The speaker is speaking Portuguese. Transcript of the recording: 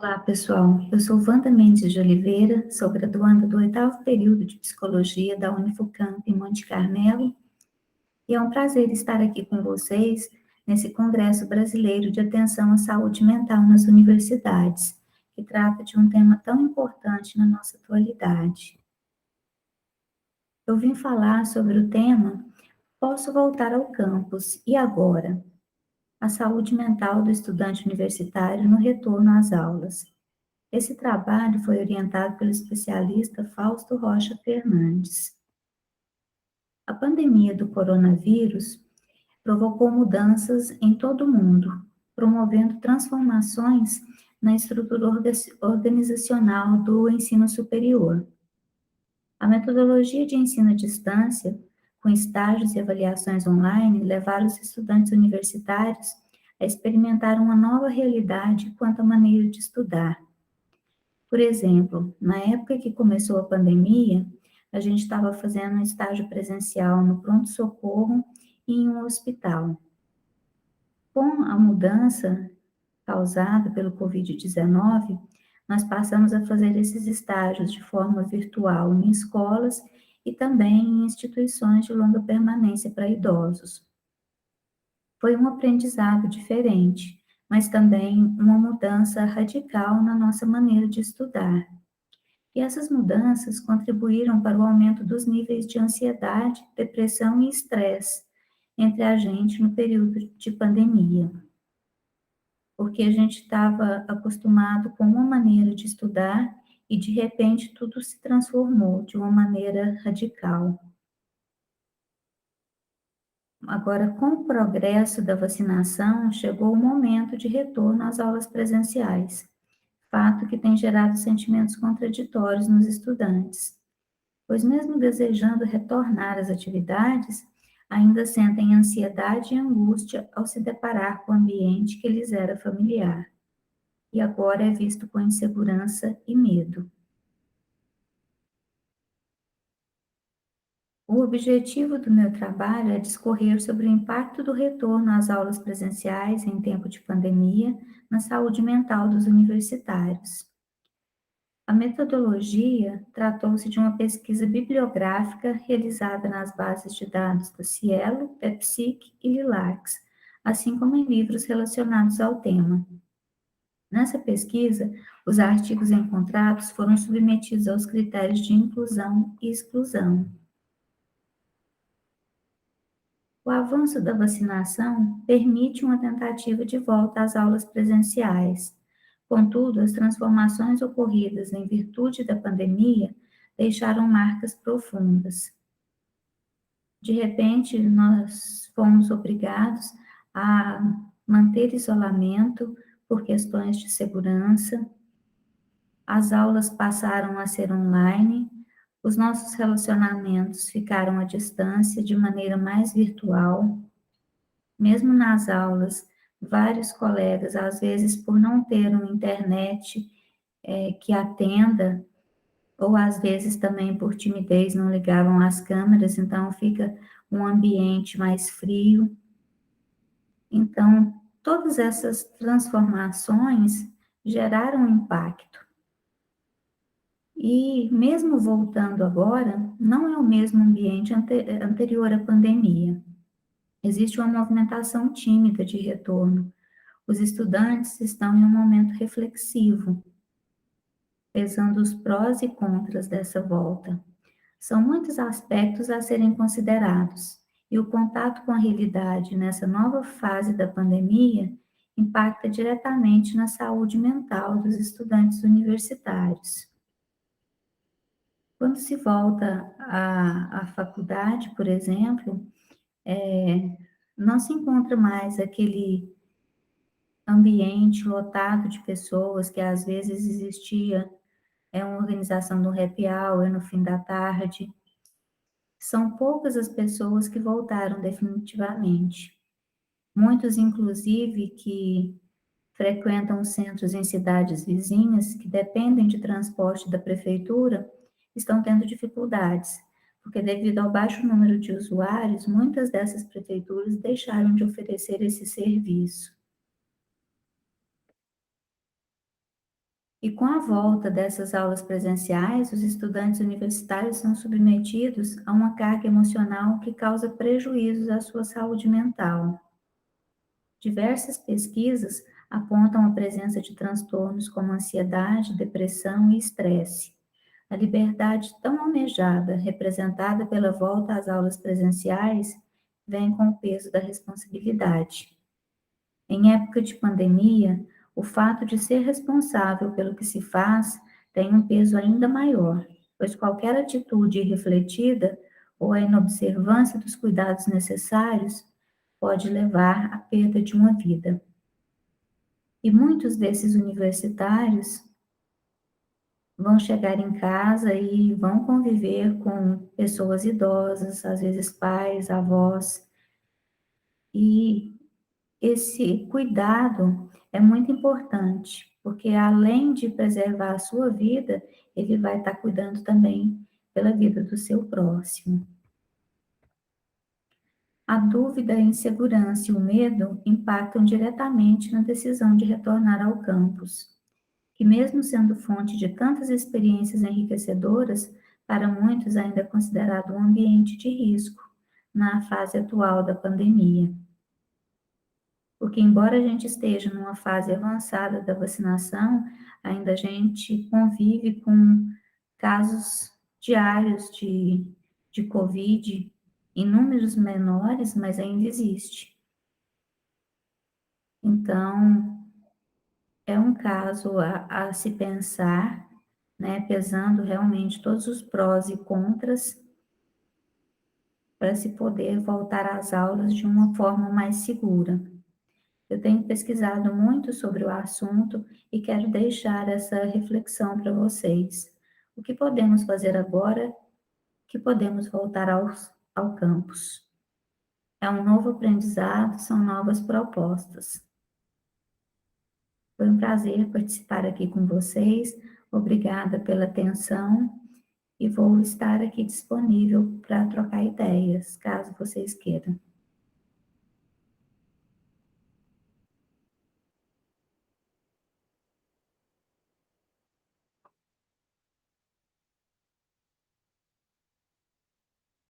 Olá, pessoal. Eu sou Wanda Mendes de Oliveira, sou graduanda do 8º período de Psicologia da Unifucamp em Monte Carmelo, e é um prazer estar aqui com vocês nesse Congresso Brasileiro de Atenção à Saúde Mental nas Universidades, que trata de um tema tão importante na nossa atualidade. Eu vim falar sobre o tema Posso voltar ao campus, e agora? A saúde mental do estudante universitário no retorno às aulas. Esse trabalho foi orientado pelo especialista Fausto Rocha Fernandes. A pandemia do coronavírus provocou mudanças em todo o mundo, promovendo transformações na estrutura organizacional do ensino superior. A metodologia de ensino à distância, com estágios e avaliações online, levaram os estudantes universitários a experimentar uma nova realidade quanto à maneira de estudar. Por exemplo, na época que começou a pandemia, a gente estava fazendo um estágio presencial no pronto-socorro e em um hospital. Com a mudança causada pelo Covid-19, nós passamos a fazer esses estágios de forma virtual em escolas e também em instituições de longa permanência para idosos. Foi um aprendizado diferente, mas também uma mudança radical na nossa maneira de estudar. E essas mudanças contribuíram para o aumento dos níveis de ansiedade, depressão e estresse entre a gente no período de pandemia. Porque a gente estava acostumado com uma maneira de estudar e, de repente, tudo se transformou de uma maneira radical. Agora, com o progresso da vacinação, chegou o momento de retorno às aulas presenciais, fato que tem gerado sentimentos contraditórios nos estudantes, pois mesmo desejando retornar às atividades, ainda sentem ansiedade e angústia ao se deparar com o ambiente que lhes era familiar, e agora é visto com insegurança e medo. O objetivo do meu trabalho é discorrer sobre o impacto do retorno às aulas presenciais em tempo de pandemia na saúde mental dos universitários. A metodologia tratou-se de uma pesquisa bibliográfica realizada nas bases de dados do Cielo, PepSIC e Lilacs, assim como em livros relacionados ao tema. Nessa pesquisa, os artigos encontrados foram submetidos aos critérios de inclusão e exclusão. O avanço da vacinação permite uma tentativa de volta às aulas presenciais. Contudo, as transformações ocorridas em virtude da pandemia deixaram marcas profundas. De repente, nós fomos obrigados a manter isolamento por questões de segurança, as aulas passaram a ser online, os nossos relacionamentos ficaram à distância de maneira mais virtual. Mesmo nas aulas, vários colegas, às vezes por não ter uma internet que atenda, ou às vezes também por timidez não ligavam as câmeras, então fica um ambiente mais frio. Então, todas essas transformações geraram impacto. E mesmo voltando agora, não é o mesmo ambiente anterior à pandemia. Existe uma movimentação tímida de retorno. Os estudantes estão em um momento reflexivo, pesando os prós e contras dessa volta. São muitos aspectos a serem considerados, e o contato com a realidade nessa nova fase da pandemia impacta diretamente na saúde mental dos estudantes universitários. Quando se volta à faculdade, por exemplo, não se encontra mais aquele ambiente lotado de pessoas que às vezes existia uma organização do happy hour no fim da tarde. São poucas as pessoas que voltaram definitivamente. Muitos, inclusive, que frequentam centros em cidades vizinhas, que dependem de transporte da prefeitura, estão tendo dificuldades, porque devido ao baixo número de usuários, muitas dessas prefeituras deixaram de oferecer esse serviço. E com a volta dessas aulas presenciais, os estudantes universitários são submetidos a uma carga emocional que causa prejuízos à sua saúde mental. Diversas pesquisas apontam a presença de transtornos como ansiedade, depressão e estresse. A liberdade tão almejada, representada pela volta às aulas presenciais, vem com o peso da responsabilidade. Em época de pandemia, o fato de ser responsável pelo que se faz tem um peso ainda maior, pois qualquer atitude irrefletida ou a inobservância dos cuidados necessários pode levar à perda de uma vida. E muitos desses universitários vão chegar em casa e vão conviver com pessoas idosas, às vezes pais, avós, e esse cuidado é muito importante, porque além de preservar a sua vida, ele vai estar cuidando também pela vida do seu próximo. A dúvida, a insegurança e o medo impactam diretamente na decisão de retornar ao campus, que mesmo sendo fonte de tantas experiências enriquecedoras, para muitos ainda é considerado um ambiente de risco na fase atual da pandemia. Porque, embora a gente esteja numa fase avançada da vacinação, ainda a gente convive com casos diários de Covid, em números menores, mas ainda existe. Então, é um caso a se pensar, né, pesando realmente todos os prós e contras, para se poder voltar às aulas de uma forma mais segura. Eu tenho pesquisado muito sobre o assunto e quero deixar essa reflexão para vocês. O que podemos fazer agora que podemos voltar ao campus? É um novo aprendizado, são novas propostas. Foi um prazer participar aqui com vocês. Obrigada pela atenção e vou estar aqui disponível para trocar ideias, caso vocês queiram.